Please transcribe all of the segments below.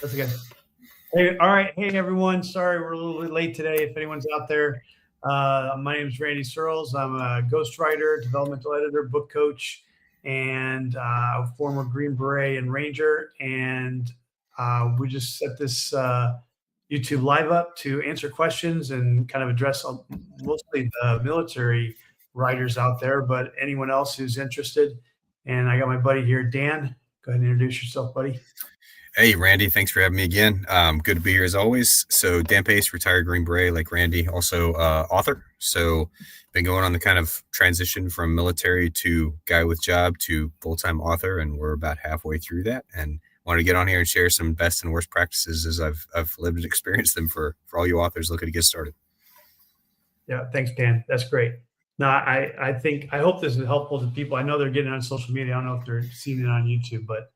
That's good. Hey, all right. Hey, everyone. Sorry we're a little bit late today. If anyone's out there, my name is Randy Searles. I'm a ghostwriter, developmental editor, book coach, and a former Green Beret and Ranger. And we just set this YouTube live up to answer questions and kind of address mostly the military writers out there, but anyone else who's interested. And I got my buddy here, Dan. Go ahead and introduce yourself, buddy. Hey, Randy, thanks for having me again. Good to be here as always. So Dan Pace, retired Green Beret like Randy, also author. So been going on the kind of transition from military to guy with job to full-time author, and we're about halfway through that. And wanted to get on here and share some best and worst practices as I've lived and experienced them for all you authors looking to get started. Yeah, thanks, Dan. That's great. No, I hope this is helpful to people. I know they're getting on social media. I don't know if they're seeing it on YouTube, but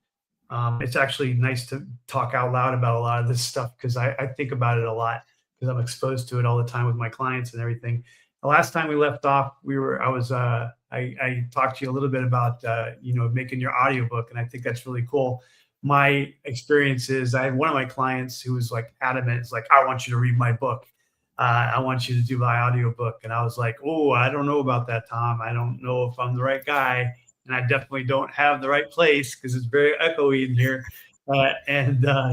it's actually nice to talk out loud about a lot of this stuff because I think about it a lot because I'm exposed to it all the time with my clients and everything. The last time we left off, I talked to you a little bit about making your audiobook, and I think that's really cool. My experience is I had one of my clients who was like adamant. It's like, I want you to read my book. I want you to do my audiobook. And I was like, oh, I don't know about that, Tom. I don't know if I'm the right guy. And I definitely don't have the right place because it's very echoey in here.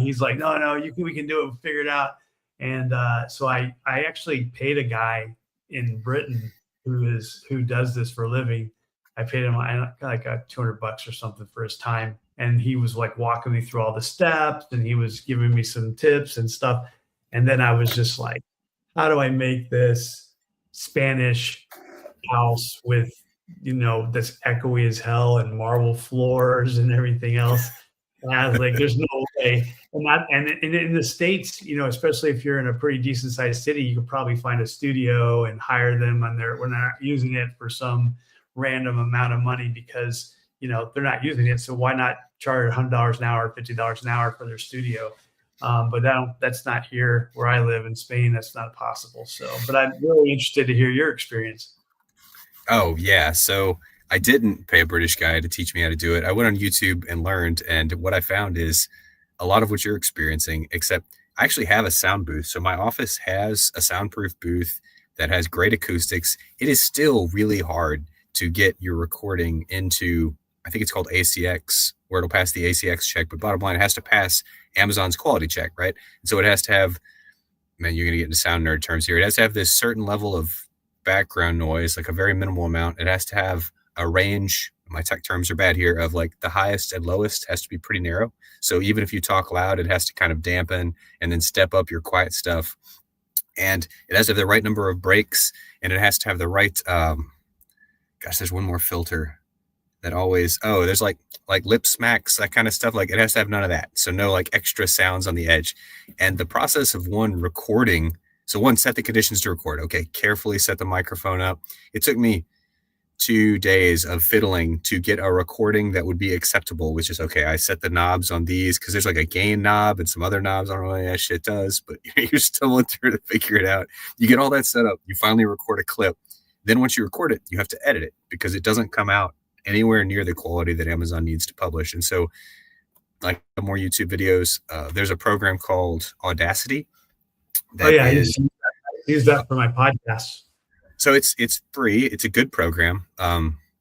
He's like, no, we can do it. We'll figure it out. And so I actually paid a guy in Britain who does this for a living. I paid him like $200 or something for his time. And he was like walking me through all the steps and he was giving me some tips and stuff. And then I was just like, how do I make this Spanish house with, that's echoey as hell and marble floors and everything else? And I was like, there's no way. And in the States, especially if you're in a pretty decent sized city, you could probably find a studio and hire them when they're not using it for some random amount of money because, they're not using it. So why not charge $100 an hour, $50 an hour for their studio? But that's not here where I live in Spain. That's not possible. So, but I'm really interested to hear your experience. Oh, yeah. So I didn't pay a British guy to teach me how to do it. I went on YouTube and learned. And what I found is a lot of what you're experiencing, except I actually have a sound booth. So my office has a soundproof booth that has great acoustics. It is still really hard to get your recording into, I think it's called ACX, where it'll pass the ACX check. But bottom line, it has to pass Amazon's quality check, right? And so it has to have, man, you're going to get into sound nerd terms here. It has to have this certain level of background noise, like a very minimal amount. It has to have a range, my tech terms are bad here, of like the highest and lowest has to be pretty narrow. So even if you talk loud, it has to kind of dampen and then step up your quiet stuff. And it has to have the right number of breaks, and it has to have the right, there's one more filter that always, there's like lip smacks, that kind of stuff. Like it has to have none of that. So no like extra sounds on the edge. And the process of recording, so one, set the conditions to record. Okay, carefully set the microphone up. It took me 2 days of fiddling to get a recording that would be acceptable, which is okay. I set the knobs on these because there's like a gain knob and some other knobs. I don't know what that shit does, but you're stumbling through to figure it out. You get all that set up. You finally record a clip. Then once you record it, you have to edit it because it doesn't come out anywhere near the quality that Amazon needs to publish. And so like more YouTube videos, there's a program called Audacity. I use that for my podcast. So it's free. It's a good program.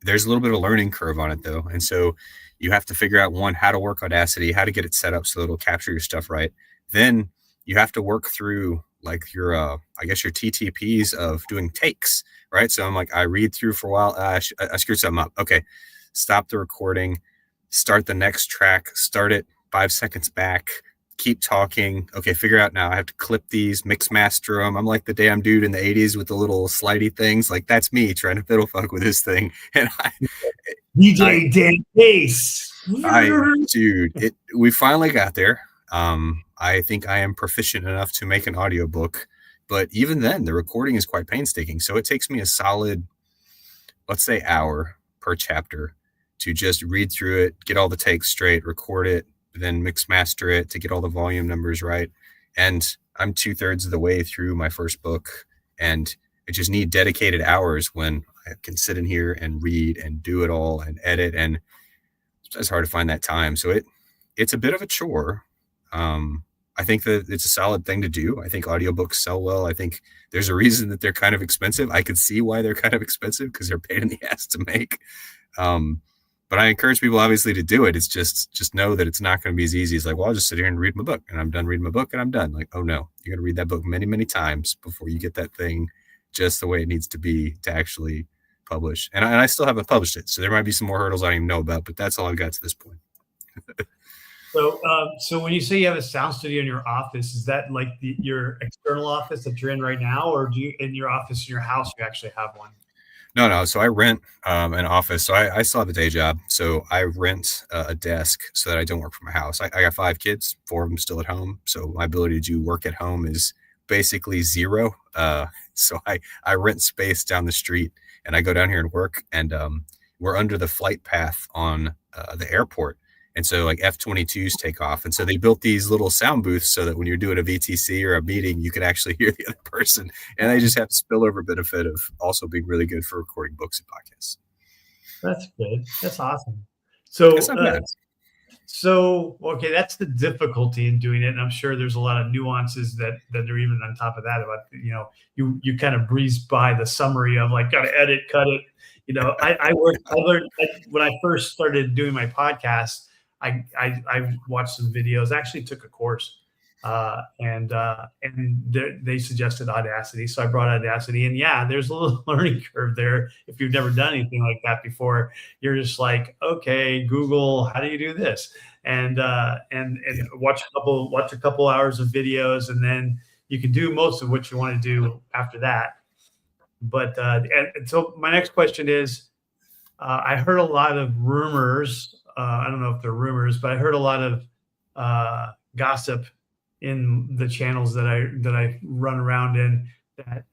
There's a little bit of a learning curve on it though. And so you have to figure out one, how to work Audacity, how to get it set up so it'll capture your stuff right. Then you have to work through like your, I guess your TTPs of doing takes, right? So I'm like, I read through for a while. I screwed something up. Okay. Stop the recording, start the next track, start it 5 seconds back, keep talking. Okay. Figure out now I have to clip these, mix master them. I'm like the damn dude in the 80s with the little slidey things. Like that's me trying to fiddle fuck with this thing. And DJ Dan Pace. We finally got there. I think I am proficient enough to make an audiobook, but even then the recording is quite painstaking. So it takes me a solid, let's say, hour per chapter to just read through it, get all the takes straight, record it, then mix master it to get all the volume numbers right. And I'm 2/3 of the way through my first book, and I just need dedicated hours when I can sit in here and read and do it all and edit. And it's hard to find that time. So it's a bit of a chore. I think that it's a solid thing to do. I think audiobooks sell well. I think there's a reason that they're kind of expensive. I could see why they're kind of expensive because they're pain in the ass to make. Um, but I encourage people obviously to do it. It's just know that it's not going to be as easy as like, well, I'll just sit here and read my book and I'm done reading my book and I'm done. Like, oh no, you're going to read that book many, many times before you get that thing just the way it needs to be to actually publish. And I still haven't published it. So there might be some more hurdles I don't even know about, but that's all I've got to this point. So when you say you have a sound studio in your office, is that like your external office that you're in right now, or do you in your office in your house you actually have one? No. So I rent an office. So I still have a day job. So I rent a desk so that I don't work from my house. I got 5 kids, 4 of them still at home. So my ability to do work at home is basically zero. So I rent space down the street and I go down here and work. And we're under the flight path on the airport. And so like F-22s take off. And so they built these little sound booths so that when you're doing a VTC or a meeting, you can actually hear the other person. And they just have spillover benefit of also being really good for recording books and podcasts. That's good. That's awesome. So, That's not bad. Okay, that's the difficulty in doing it. And I'm sure there's a lot of nuances that are even on top of that about, you kind of breeze by the summary of like, got to edit, cut it. I learned when I first started doing my podcast, I watched some videos. I actually took a course, and they suggested Audacity, so I brought Audacity. And yeah, there's a little learning curve there if you've never done anything like that before. You're just like, okay, Google, how do you do this? And watch a couple hours of videos, and then you can do most of what you want to do after that. But and so my next question is, I heard a lot of rumors. I don't know if they're rumors, but I heard a lot of gossip in the channels that I run around in that,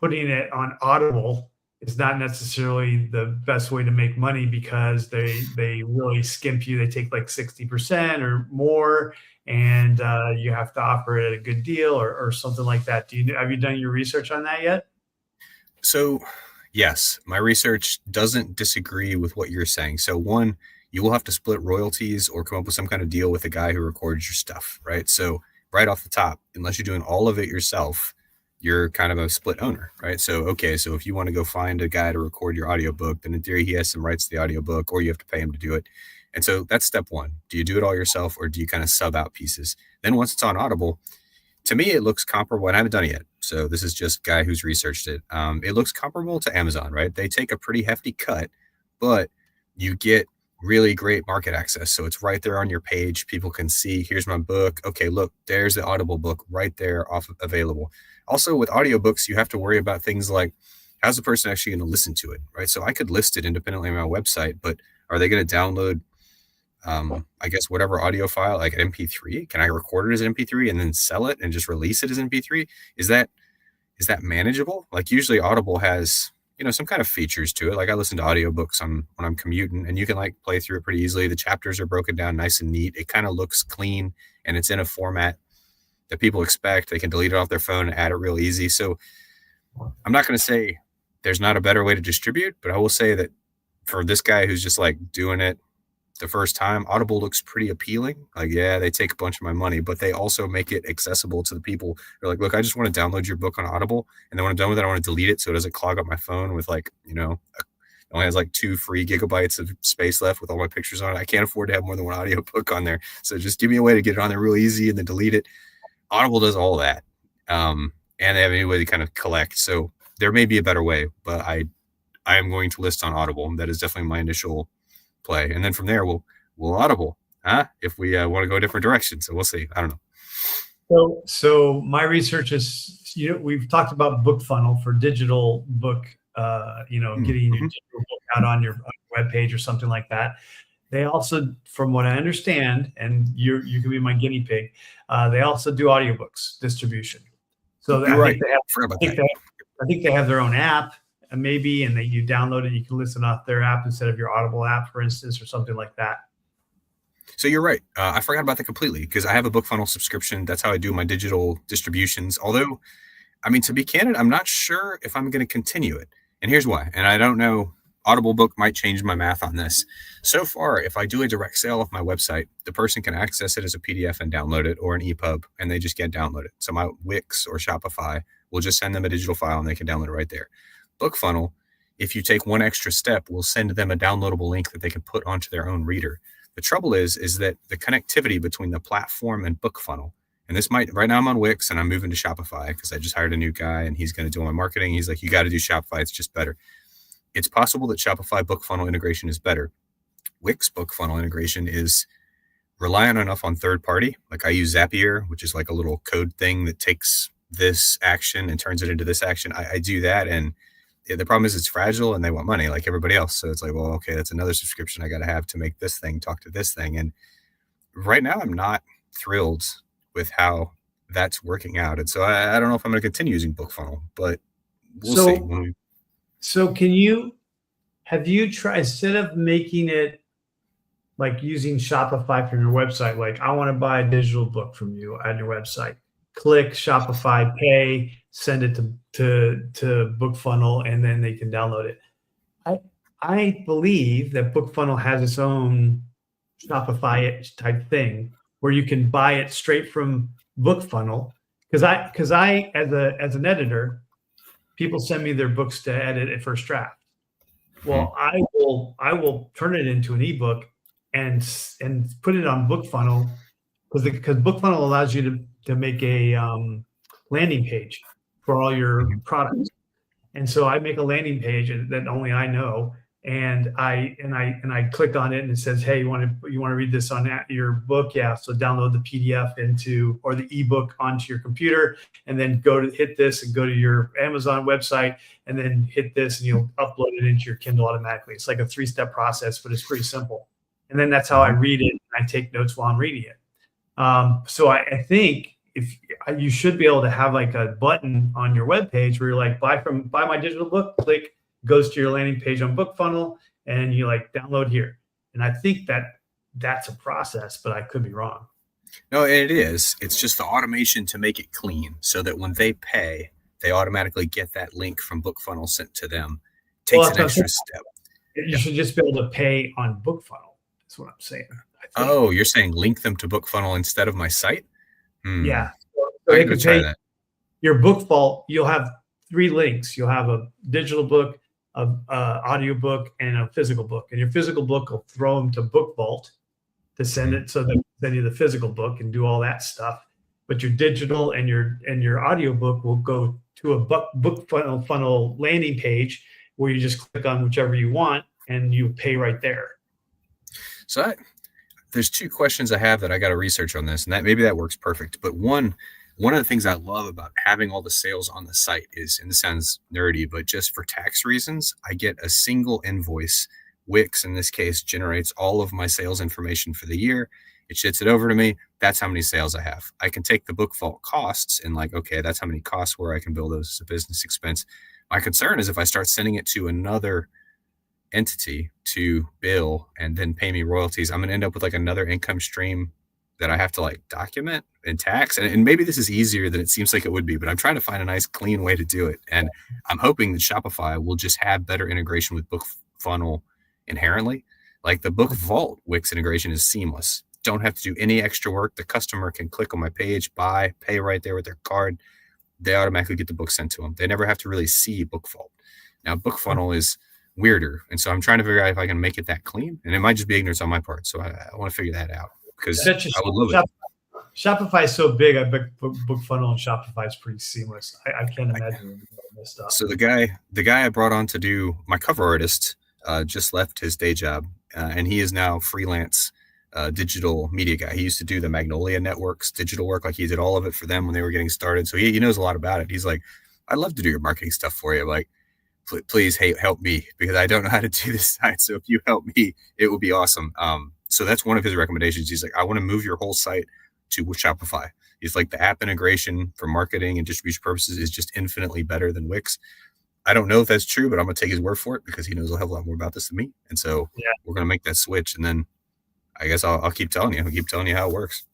putting it on Audible is not necessarily the best way to make money because they really skimp you. They take like 60% or more, and you have to offer it at a good deal or something like that. Have you done your research on that yet? So yes, my research doesn't disagree with what you're saying. So one, you will have to split royalties or come up with some kind of deal with the guy who records your stuff, right? So right off the top, unless you're doing all of it yourself, you're kind of a split owner, right? So, okay, so if you want to go find a guy to record your audiobook, then in theory, he has some rights to the audiobook, or you have to pay him to do it. And so that's step one. Do you do it all yourself, or do you kind of sub out pieces? Then once it's on Audible, to me, it looks comparable, and I haven't done it yet. So this is just a guy who's researched it. It looks comparable to Amazon, right? They take a pretty hefty cut, but you get really great market access. So it's right there on your page. People can see, here's my book. Okay, look, there's the Audible book right there available. Also with audiobooks, you have to worry about things like, how's the person actually going to listen to it, right? So I could list it independently on my website, but are they going to download, I guess, whatever audio file, like an MP3? Can I record it as an MP3 and then sell it and just release it as an MP3? Is that manageable? Like usually Audible has, some kind of features to it. Like I listen to audiobooks when I'm commuting, and you can like play through it pretty easily. The chapters are broken down nice and neat. It kind of looks clean, and it's in a format that people expect. They can delete it off their phone and add it real easy. So I'm not going to say there's not a better way to distribute, but I will say that for this guy who's just like doing it the first time, Audible looks pretty appealing. Like, yeah, they take a bunch of my money, but they also make it accessible to the people. They're like, look, I just want to download your book on Audible, and then when I'm done with it, I want to delete it so it doesn't clog up my phone with like, it only has like 2 free gigabytes of space left with all my pictures on it. I can't afford to have more than one audio book on there. So just give me a way to get it on there real easy and then delete it. Audible does all that. And they have any way to kind of collect. So there may be a better way, but I am going to list on Audible. That is definitely my initial play. And then from there, we'll Audible, if we want to go a different direction. So we'll see. I don't know. So my research is, we've talked about BookFunnel for digital book, getting your digital book out on your webpage or something like that. They also, from what I understand, and you can be my guinea pig, they also do audiobooks distribution. So I think they have their own app, maybe, and that you download it, you can listen off their app instead of your Audible app, for instance, or something like that. So you're right. I forgot about that completely because I have a BookFunnel subscription. That's how I do my digital distributions. Although, I mean, to be candid, I'm not sure if I'm going to continue it. And here's why. And I don't know Audible book might change my math on this. So far, if I do a direct sale off my website, the person can access it as a PDF and download it, or an EPUB, and they just can't download it. So my Wix or Shopify will just send them a digital file and they can download it right there. BookFunnel, if you take one extra step, will send them a downloadable link that they can put onto their own reader. The trouble is that the connectivity between the platform and BookFunnel, and this might, right now I'm on Wix and I'm moving to Shopify because I just hired a new guy and he's going to do all my marketing. He's like, you got to do Shopify. It's just better. It's possible that Shopify BookFunnel integration is better. Wix BookFunnel integration is reliant enough on third party. Like I use Zapier, which is like a little code thing that takes this action and turns it into this action. I do that. And the problem is it's fragile and they want money like everybody else. So it's like, well, okay, that's another subscription I got to have to make this thing talk to this thing. And right now I'm not thrilled with how that's working out. And so I don't know if I'm going to continue using BookFunnel, but we'll see. So have you tried, instead of making it like using Shopify from your website, like I want to buy a digital book from you on your website, click Shopify, pay, send it to BookFunnel, and then they can download it. I believe that BookFunnel has its own Shopify type thing where you can buy it straight from BookFunnel. Because I as an editor, people send me their books to edit at first draft. Well, I will turn it into an ebook and put it on BookFunnel because BookFunnel allows you to make a landing page for all your products. And so I make a landing page that only I know, and I click on it and it says, hey, you want to read this on your book? Yeah. So download the PDF or the ebook onto your computer, and then hit this and go to your Amazon website, and then hit this and you'll upload it into your Kindle automatically. It's like a 3-step process, but it's pretty simple. And then that's how I read it. And I take notes while I'm reading it. So I think if you should be able to have like a button on your webpage where you're like, buy my digital book, click, goes to your landing page on BookFunnel, and you like download here. And I think that's a process, but I could be wrong. No, it is. It's just the automation to make it clean so that when they pay, they automatically get that link from BookFunnel sent to them. Takes an extra step. You should just be able to pay on BookFunnel. That's what I'm saying. Oh, you're saying link them to BookFunnel instead of my site? Yeah. So I can try that. Your Book Vault, you'll have 3 links. You'll have a digital book, a audio book, and a physical book. And your physical book will throw them to Book Vault to send it, so they send you the physical book and do all that stuff. But your digital and your audio book will go to a BookFunnel landing page where you just click on whichever you want and you pay right there. So there's 2 questions I have that I got to research on this, and that maybe that works perfect. But one of the things I love about having all the sales on the site is, and this sounds nerdy, but just for tax reasons, I get a single invoice. Wix, in this case, generates all of my sales information for the year. It shits it over to me. That's how many sales I have. I can take the Book Vault costs and like, okay, that's how many costs where I can bill those as a business expense. My concern is if I start sending it to another entity to bill and then pay me royalties, I'm going to end up with like another income stream that I have to like document and tax. And maybe this is easier than it seems like it would be, but I'm trying to find a nice clean way to do it. And I'm hoping that Shopify will just have better integration with BookFunnel inherently. Like the Book Vault Wix integration is seamless. Don't have to do any extra work. The customer can click on my page, buy, pay right there with their card. They automatically get the book sent to them. They never have to really see Book Vault. Now BookFunnel is weirder. And so I'm trying to figure out if I can make it that clean, and it might just be ignorance on my part. So I want to figure that out because I would love it. Shopify is so big. I bet BookFunnel and Shopify is pretty seamless. I can't imagine this stuff. So the guy I brought on to do my cover artist just left his day job, and he is now freelance digital media guy. He used to do the Magnolia Network's digital work. Like he did all of it for them when they were getting started. So he knows a lot about it. He's like, I'd love to do your marketing stuff for you. I'm like, please, hey, help me because I don't know how to do this site. So if you help me, it would be awesome. So that's one of his recommendations. He's like, I want to move your whole site to Shopify. He's like, the app integration for marketing and distribution purposes is just infinitely better than Wix. I don't know if that's true, but I'm going to take his word for it because he knows a hell of a lot more about this than me. And so we're going to make that switch. And then I guess I'll keep telling you. I'll keep telling you how it works.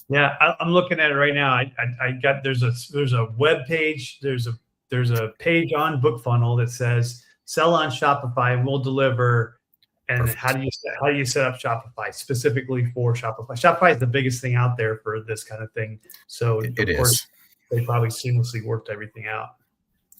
Yeah, I'm looking at it right now. I got there's a web page. There's a page on BookFunnel that says sell on Shopify, and we'll deliver. And Perfect. how do you set up Shopify specifically for Shopify? Shopify is the biggest thing out there for this kind of thing. So It of course, is. they probably seamlessly worked everything out.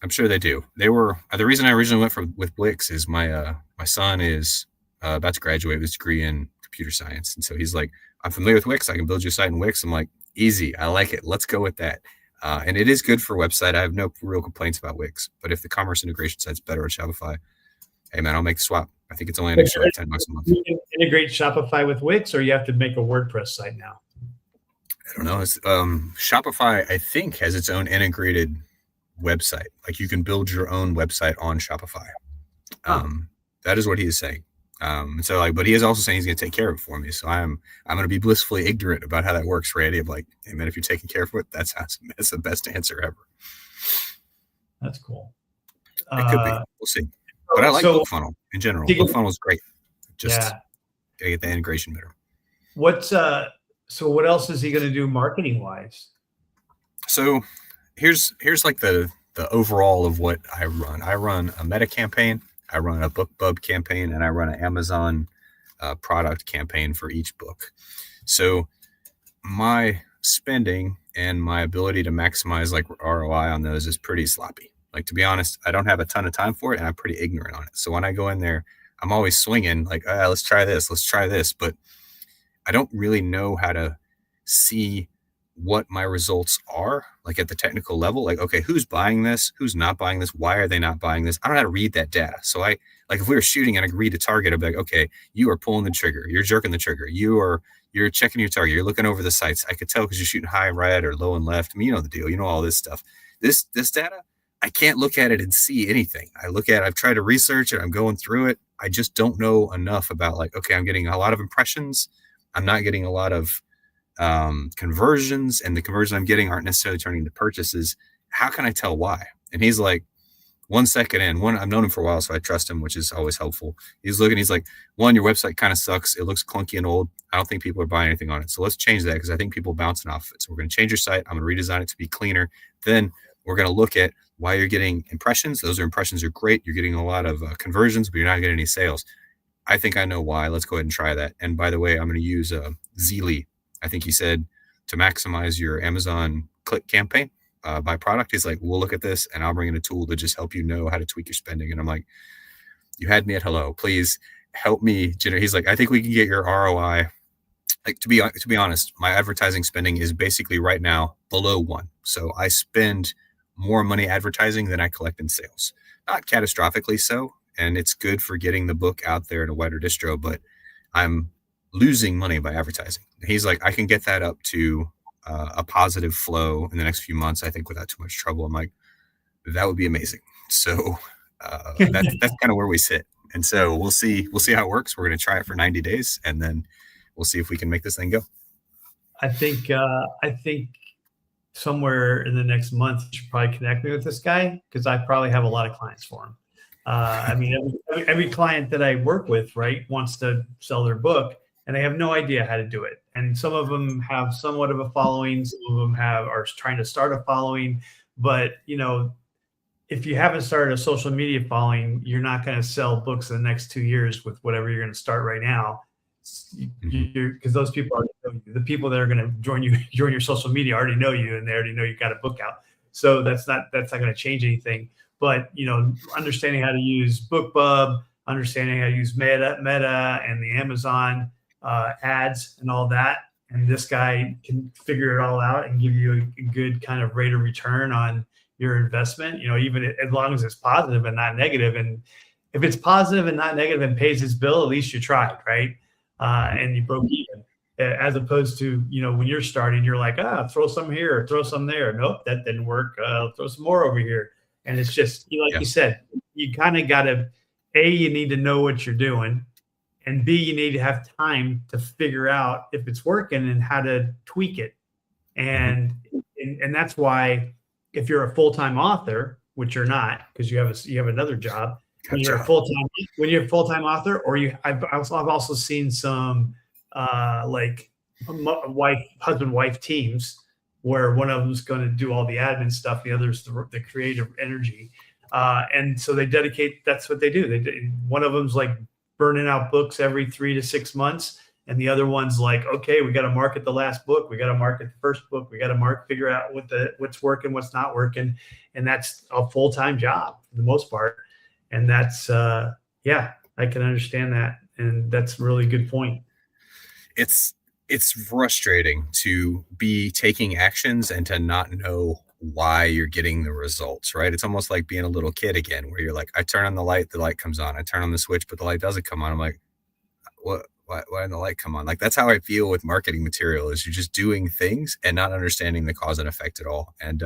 I'm sure they do. They were the reason I originally went with Wix is my son is about to graduate with his degree in computer science, and so he's like, I'm familiar with Wix. I can build your site in Wix. I'm like, easy. I like it. Let's go with that. And it is good for a website. I have no real complaints about Wix, but if the commerce integration site's better at Shopify, hey man, I'll make the swap. I think it's only an extra like $10 a month. You can integrate Shopify with Wix, or you have to make a WordPress site now? I don't know. It's, Shopify, I think, has its own integrated website. Like you can build your own website on Shopify. That is what he is saying. So like, but he is also saying he's going to take care of it for me. So I'm going to be blissfully ignorant about how that works for Eddie. Of like, hey man, if you're taking care of it, that's the best answer ever. That's cool. It could be. We'll see. But I like BookFunnel in general. BookFunnel is great. Just gotta get the integration better. So what else is he going to do marketing wise? So here's like the overall of what I run. I run a Meta campaign, I run a BookBub campaign, and I run an Amazon product campaign for each book. So my spending and my ability to maximize like ROI on those is pretty sloppy. Like, to be honest, I don't have a ton of time for it, and I'm pretty ignorant on it. So when I go in there, I'm always swinging like, let's try this. But I don't really know how to see what my results are, like at the technical level. Like, okay, who's buying this? Who's not buying this? Why are they not buying this? I don't know how to read that data. So like if we were shooting and I could read a target, I'd be like, okay, you are pulling the trigger. You're jerking the trigger. You're checking your target. You're looking over the sites. I could tell because you're shooting high right or low and left. I mean, you know the deal. You know all this stuff. This data, I can't look at it and see anything. I've tried to research it. I'm going through it. I just don't know enough about like, okay, I'm getting a lot of impressions. I'm not getting a lot of conversions, and the conversions I'm getting aren't necessarily turning into purchases. How can I tell why? And he's like, 1 second in, I've known him for a while, so I trust him, which is always helpful. He's like, one, your website kind of sucks. It looks clunky and old. I don't think people are buying anything on it. So let's change that because I think people are bouncing off it. So we're going to change your site. I'm going to redesign it to be cleaner. Then we're going to look at why you're getting impressions. Those impressions are great. You're getting a lot of conversions, but you're not getting any sales. I think I know why. Let's go ahead and try that. And by the way, I'm going to use Zeely. I think he said to maximize your Amazon click campaign by product. He's like, we'll look at this and I'll bring in a tool to just help you know how to tweak your spending. And I'm like, you had me at hello, please help me generate. He's like, I think we can get your ROI. Like, to be honest, my advertising spending is basically right now below 1. So I spend more money advertising than I collect in sales. Not catastrophically so. And it's good for getting the book out there in a wider distro, but I'm losing money by advertising. He's like, I can get that up to a positive flow in the next few months, I think, without too much trouble. I'm like, that would be amazing. So that's kind of where we sit. And so we'll see how it works. We're going to try it for 90 days, and then we'll see if we can make this thing go. I think somewhere in the next month, you should probably connect me with this guy because I probably have a lot of clients for him. I mean, every client that I work with, right, wants to sell their book, and they have no idea how to do it. And some of them have somewhat of a following. Some of them are trying to start a following. But, you know, if you haven't started a social media following, you're not going to sell books in the next 2 years with whatever you're going to start right now. Because those people already know you. The people that are going to join your social media already know you, and they already know you got a book out. So that's not going to change anything. But, you know, understanding how to use BookBub, understanding how to use Meta and the Amazon ads and all that. And this guy can figure it all out and give you a good kind of rate of return on your investment, you know, even as long as it's positive and not negative. And if it's positive and not negative and pays its bill, at least you tried, right? And you broke even. As opposed to, you know, when you're starting, you're like, throw some here or throw some there. Nope, that didn't work. Throw some more over here. And it's just, you said, you kind of got to, A, you need to know what you're doing. And B, you need to have time to figure out if it's working and how to tweak it. And that's why if you're a full-time author, which you're not, because you have another job, when you're a full-time author, or I've also seen some like husband-wife teams where one of them's going to do all the admin stuff, the other's the creative energy. And so they dedicate, that's what they do. One of them's like burning out books every 3 to 6 months. And the other one's like, okay, we got to market the last book. We got to market the first book. We got to figure out what's working, what's not working. And that's a full-time job for the most part. And that's, yeah, I can understand that. And that's a really good point. It's frustrating to be taking actions and to not know why you're getting the results, right? It's almost like being a little kid again, where you're like, I turn on the light comes on. I turn on the switch, but the light doesn't come on. I'm like, what? Why didn't the light come on? Like, that's how I feel with marketing material, is you're just doing things and not understanding the cause and effect at all. And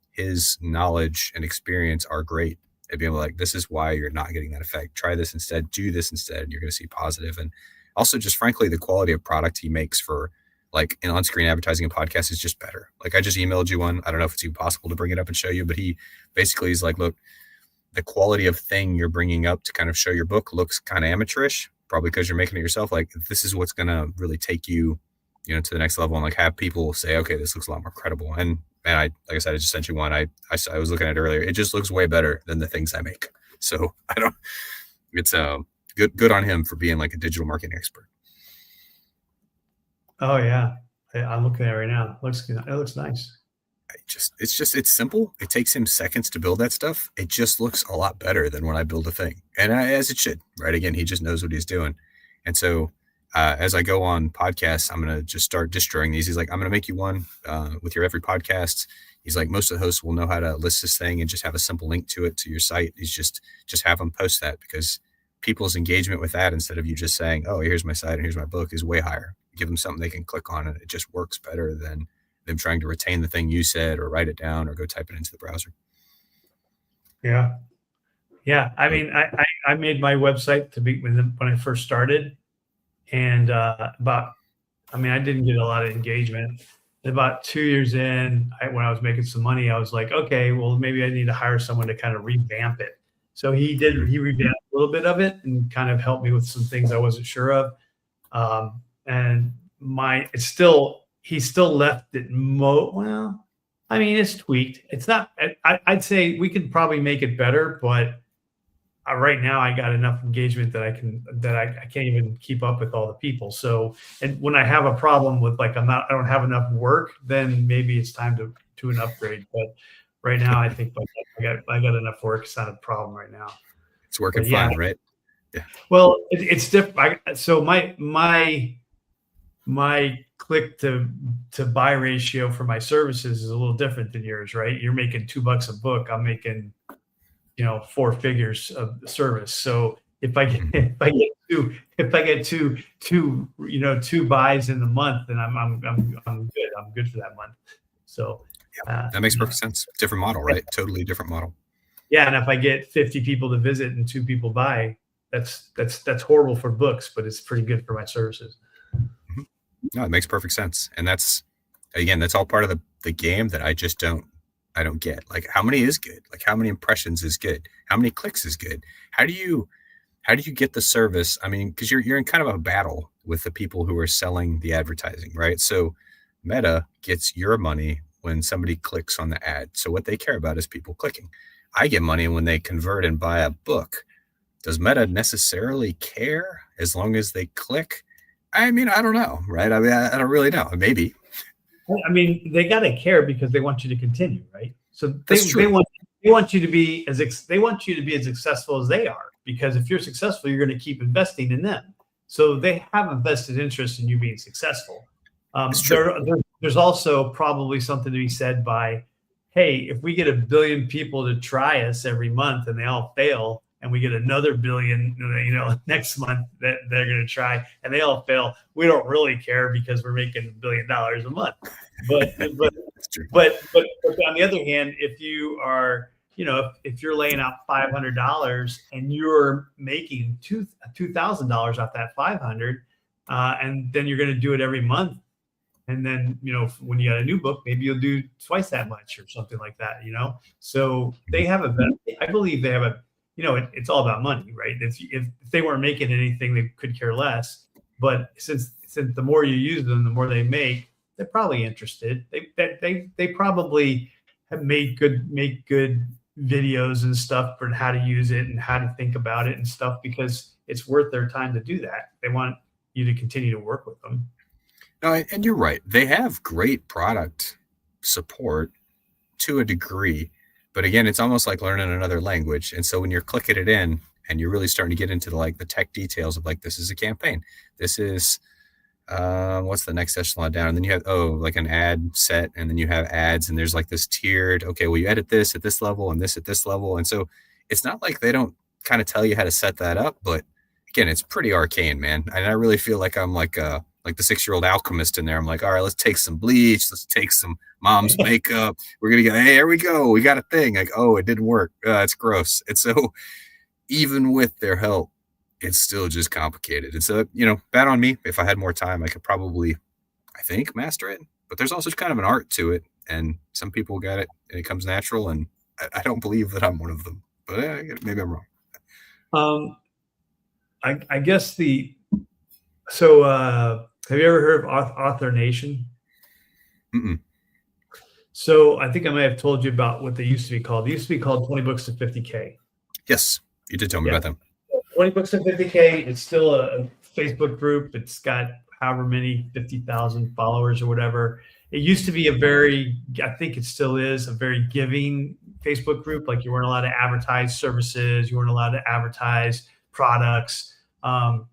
his knowledge and experience are great at being like, this is why you're not getting that effect. Try this instead, do this instead, and you're going to see positive. And also, just frankly, the quality of product he makes for like an on-screen advertising and podcast is just better. Like, I just emailed you one. I don't know if it's even possible to bring it up and show you, but he basically is like, look, the quality of thing you're bringing up to kind of show your book looks kind of amateurish, probably because you're making it yourself. Like, this is what's going to really take you, to the next level, and like have people say, okay, this looks a lot more credible. And like I said, I just sent you one. I was looking at it earlier. It just looks way better than the things I make. So it's good on him for being like a digital marketing expert. Oh yeah. I'm looking at it right now. It looks nice. It's simple. It takes him seconds to build that stuff. It just looks a lot better than when I build a thing, and as it should, right? Again, he just knows what he's doing. And so as I go on podcasts, I'm going to just start destroying these. He's like, I'm going to make you one with your every podcast. He's like, most of the hosts will know how to list this thing and just have a simple link to it to your site. He's just have them post that, because people's engagement with that, instead of you just saying, oh, here's my site and here's my book, is way higher. Give them something they can click on, and it just works better than them trying to retain the thing you said or write it down or go type it into the browser. Yeah. Yeah. I mean, I made my website when I first started, and I didn't get a lot of engagement. About 2 years in, when I was making some money, I was like, okay, well, maybe I need to hire someone to kind of revamp it. So he revamped a little bit of it and kind of helped me with some things I wasn't sure of. And he still left it it's tweaked. It's not, I'd say we could probably make it better, but right now I got enough engagement that I can't even keep up with all the people. So, and when I have a problem with like, I don't have enough work, then maybe it's time to an upgrade. But right now I think I got enough work. It's not a problem right now. It's working fine, right? Yeah. Well, it's different. So my click to buy ratio for my services is a little different than yours, right? You're making $2 a book. I'm making, 4 figures of service. So if I get two buys in the month, then I'm good. I'm good for that month. So that makes perfect sense. Different model, right? Totally different model. Yeah. And if I get 50 people to visit and 2 people buy, that's horrible for books, but it's pretty good for my services. No, it makes perfect sense. And that's all part of the game that I don't get. Like, how many is good? Like, how many impressions is good? How many clicks is good? How do you get the service? I mean, because you're in kind of a battle with the people who are selling the advertising, right? So Meta gets your money when somebody clicks on the ad. So what they care about is people clicking. I get money when they convert and buy a book. Does Meta necessarily care as long as they click? I mean, I don't know, right? I mean, I don't really know. Maybe. I mean, they got to care because they want you to continue, right? So they want you to be as successful as they are, because if you're successful, you're going to keep investing in them. So they have a vested interest in you being successful. There's also probably something to be said by, hey, if we get 1 billion people to try us every month and they all fail, and we get another 1 billion, next month that they're going to try, and they all fail, we don't really care because we're making $1 billion a month. But on the other hand, if you are, if you're laying out $500 and you're making $2,000 off that 500, and then you're going to do it every month, and then when you got a new book, maybe you'll do twice that much or something like that. So they have I believe they have a. It's all about money, right? If they weren't making anything, they could care less. But since the more you use them, the more they make, they're probably interested. They probably have make good videos and stuff for how to use it and how to think about it and stuff, because it's worth their time to do that. They want you to continue to work with them. No, and you're right. They have great product support to a degree, but again, it's almost like learning another language. And so when you're clicking it in and you're really starting to get into the tech details of this is a campaign, this is what's the next echelon down, and then you have like an ad set, and then you have ads, and there's this tiered, okay, well, you edit this at this level and this at this level. And so it's not like they don't kind of tell you how to set that up, but again, it's pretty arcane, man. And I really feel like I'm like the 6-year-old alchemist in there. I'm like, all right, let's take some bleach, let's take some mom's makeup, we're gonna get, hey, here we go, we got a thing. Like, oh, it didn't work, it's gross. And so even with their help, it's still just complicated. And so, bad on me. If I had more time, I could probably, I think, master it. But there's also kind of an art to it, and some people got it and it comes natural. And I don't believe that I'm one of them, but maybe I'm wrong. I guess so have you ever heard of Author Nation? Mm-mm. So I think I may have told you about what they used to be called. They used to be called 20 Books to 50K. Yes, you did tell me about them. 20 Books to 50K. It's still a Facebook group. It's got however many 50,000 followers or whatever. It used to be I think it still is a very giving Facebook group. Like, you weren't allowed to advertise services. You weren't allowed to advertise products.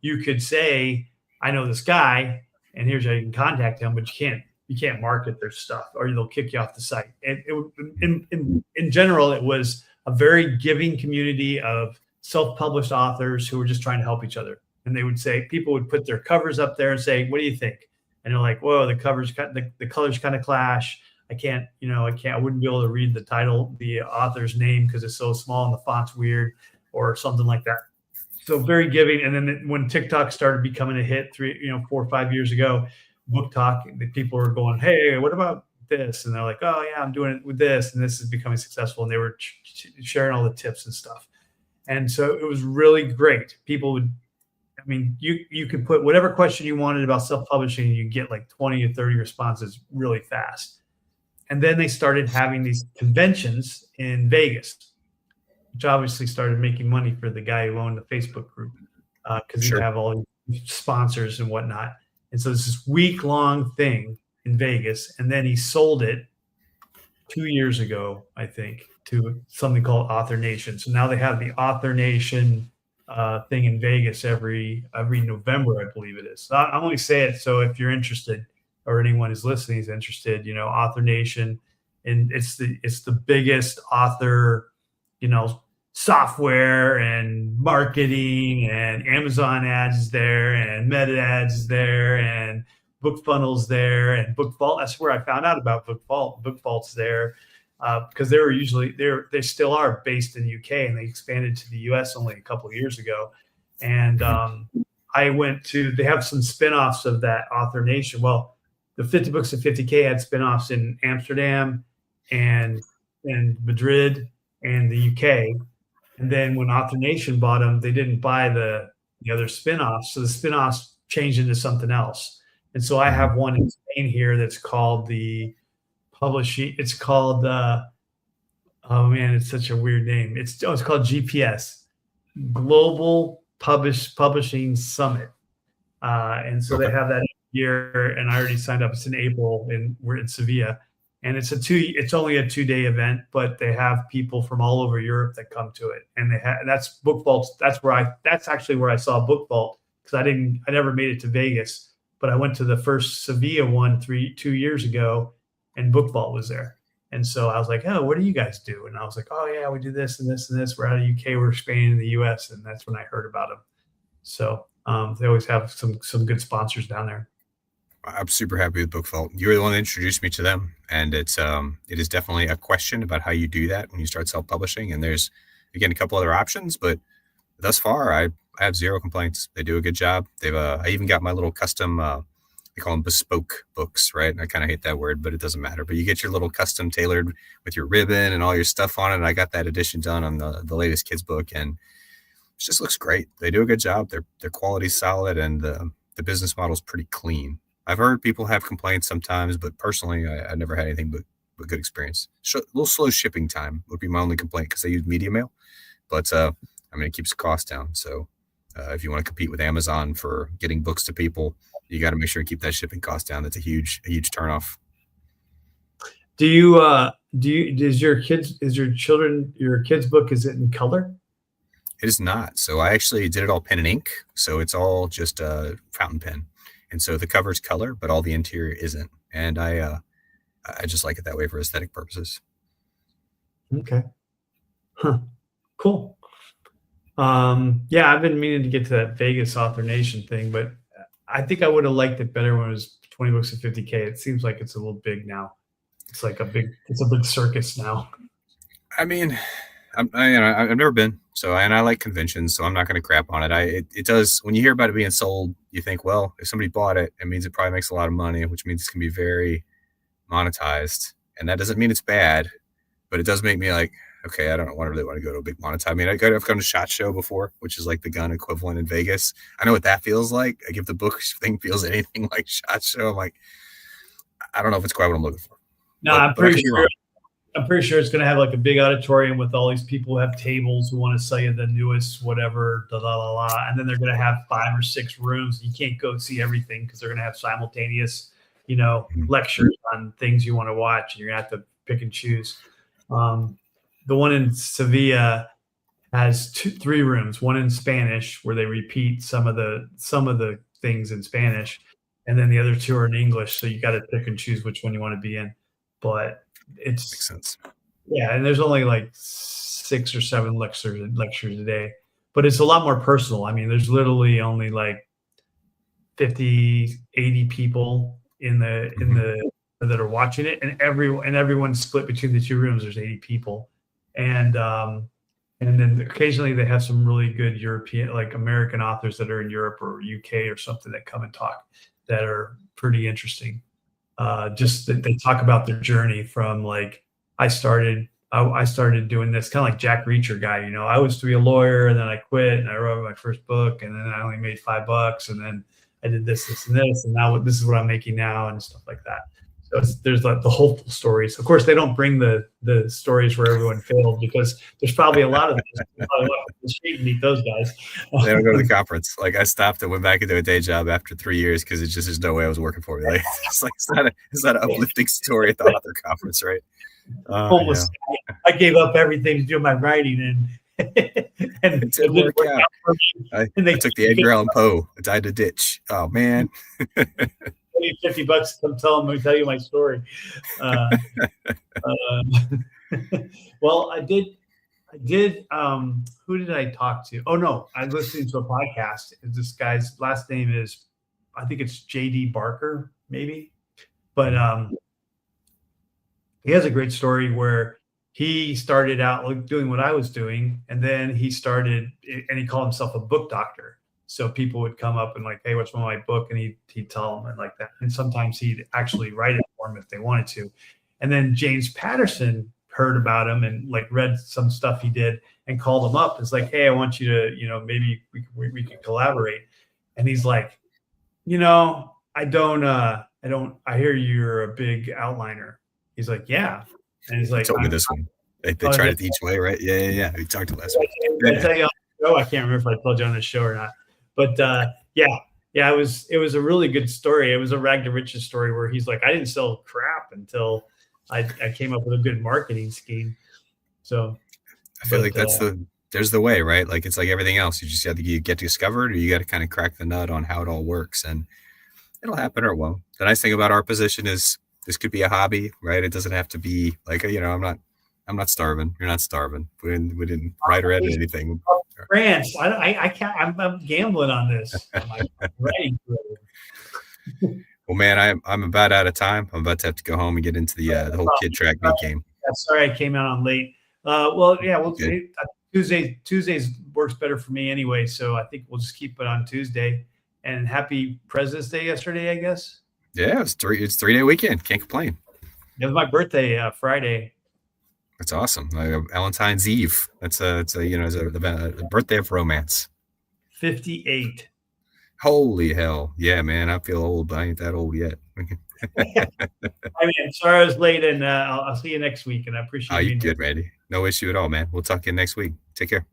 You could say, I know this guy, and here's how you can contact him, but you can't market their stuff, or they'll kick you off the site. And in general, it was a very giving community of self-published authors who were just trying to help each other. And they would say, people would put their covers up there and say, what do you think? And they're like, whoa, the colors kind of clash. I wouldn't be able to read the author's name because it's so small and the font's weird, or something like that. So very giving. And then when TikTok started becoming a hit 4 or 5 years ago, Book Talk, the people were going, hey, what about this? And they're like, oh yeah, I'm doing it with this, and this is becoming successful. And they were sharing all the tips and stuff. And so it was really great. People would, you could put whatever question you wanted about self-publishing, and you get 20 or 30 responses really fast. And then they started having these conventions in Vegas, which obviously started making money for the guy who owned the Facebook group, because Sure. he'd have all these sponsors and whatnot. And so it's this week-long thing in Vegas, and then he sold it 2 years ago, I think, to something called Author Nation. So now they have the Author Nation thing in Vegas every November, I believe it is. So I only say it so if you're interested, or anyone who's listening is interested, Author Nation, and it's the biggest author, software and marketing, and Amazon ads is there, and Meta ads is there, and BookFunnels there, and BookVault. That's where I found out about BookVault. BookVault's there because they still are based in the UK, and they expanded to the US only a couple of years ago. And they have some spinoffs of that Author Nation. Well, the 50 Books to 50K had spinoffs in Amsterdam and Madrid and the UK. And then when Author Nation bought them, they didn't buy the other spinoffs. So the spinoffs changed into something else. And so I have one in Spain here that's called the publishing. It's called, oh man, it's such a weird name. It's called GPS, Global Publishing Summit. And so They have that year, and I already signed up. It's in April, and we're in Sevilla. And it's only a 2-day event, but they have people from all over Europe that come to it. And that's BookVault. That's actually where I saw BookVault, because I never made it to Vegas, but I went to the first Sevilla one 2 years ago, and BookVault was there. And so I was like, oh, what do you guys do? And I was like, oh yeah, we do this and this and this. We're out of UK, we're expanding in the US. And that's when I heard about them. So they always have some good sponsors down there. I'm super happy with BookVault. You were the one that introduced me to them, and it is definitely a question about how you do that when you start self-publishing. And there's, again, a couple other options, but thus far I have zero complaints. They do a good job. I even got my little custom, they call them bespoke books, right? And I kind of hate that word, but it doesn't matter. But you get your little custom tailored with your ribbon and all your stuff on it. And I got that edition done on the latest kids book, and it just looks great. They do a good job. Their quality's solid, and the business model is pretty clean. I've heard people have complaints sometimes, but personally, I never had anything a good experience. A little slow shipping time would be my only complaint because they use media mail, but I mean, it keeps the cost down. So if you want to compete with Amazon for getting books to people, you got to make sure and keep that shipping cost down. That's a huge turnoff. Do you, is your kids, your kids' book, is it in color? It is not. So I actually did it all pen and ink. So it's all just a fountain pen. And so the cover's color, but all the interior isn't. And I just like it that way for aesthetic purposes. Okay. Huh. Cool. Yeah, I've been meaning to get to that Vegas Author Nation thing, but I think I would have liked it better when it was 20 books at 50K. It seems like it's a little big now. It's like a big circus now. I mean, I've never been, so, and I like conventions, so I'm not going to crap on it. It does, when you hear about it being sold, you think, well, if somebody bought it, it means it probably makes a lot of money, which means it's going to be very monetized. And that doesn't mean it's bad, but it does make me like, okay, I don't really want to go to a big monetized. I mean, I've gone to SHOT Show before, which is like the gun equivalent in Vegas. I know what that feels like. Like if the book thing feels anything like SHOT Show, I'm like, I don't know if it's quite what I'm looking for. No, I'm pretty sure it's going to have like a big auditorium with all these people who have tables who want to sell you the newest whatever, and then they're going to have 5 or 6 rooms. You can't go see everything because they're going to have simultaneous, lectures on things you want to watch, and you're going to have to pick and choose. The one in Sevilla has 3 rooms, one in Spanish where they repeat some of the things in Spanish, and then the other 2 are in English. So you got to pick and choose which one you want to be in. But makes sense. Yeah, and there's only like 6 or 7 lectures a day, but it's a lot more personal. I mean, there's literally only like 50, 80 people in the that are watching it, and everyone's split between the 2 rooms. There's 80 people, and then occasionally they have some really good European, like American authors that are in Europe or UK or something that come and talk that are pretty interesting. Just that they talk about their journey from like, I started doing this kind of like Jack Reacher guy. I was to be a lawyer, and then I quit and I wrote my first book, and then I only made $5, and then I did this, and this, and now this is what I'm making now, and stuff like that. So there's like the hopeful stories. Of course, they don't bring the stories where everyone failed, because there's probably a lot of them. The street and meet those guys. They don't go to the conference. Like I stopped and went back into a day job after 3 years because there's no way I was working for me. Like it's not an uplifting story at the author conference, right? Almost. Yeah. I gave up everything to do my writing, and it didn't work out. I took the Edgar Allan Poe. I died in a ditch. Oh man. $50 to come tell you my story. Well, I did. Who did I talk to? Oh no, I was listening to a podcast. This guy's last name is, I think it's JD Barker, maybe, but he has a great story where he started out doing what I was doing, and then he called himself a book doctor. So people would come up and like, hey, what's my book? And he'd tell them and like that. And sometimes he'd actually write it for them if they wanted to. And then James Patterson heard about him and like read some stuff he did and called him up. It's like, hey, I want you to, maybe we could collaborate. And he's like, I hear you're a big outliner. He's like, yeah. And he's like, he told me this one. They tried it each way, right? Yeah. We talked to last week. I tell you on the show, I can't remember if I told you on the show or not. But yeah, it was a really good story. It was a rag to riches story where he's like, I didn't sell crap until I came up with a good marketing scheme. So I feel like there's the way, right? Like it's like everything else. You just have to get discovered, or you got to kind of crack the nut on how it all works, and it'll happen or it won't. The nice thing about our position is this could be a hobby, right? It doesn't have to be like, I'm not starving. You're not starving. We didn't write or edit anything. France. I can't. I'm gambling on this. Well, man, I'm about out of time. I'm about to have to go home and get into the whole kid track meet game. Yeah, sorry, I came out on late. Well, yeah, Tuesdays works better for me anyway, so I think we'll just keep it on Tuesday. And happy President's Day yesterday, I guess. Yeah, it's 3-day weekend. Can't complain. It was my birthday Friday. That's awesome. Valentine's Eve. It's a birthday of romance. 58. Holy hell. Yeah, man. I feel old, but I ain't that old yet. I mean, sorry I was late, and I'll see you next week. And I Oh, appreciate you being here. good, Randy. No issue at all, man. We'll talk again next week. Take care.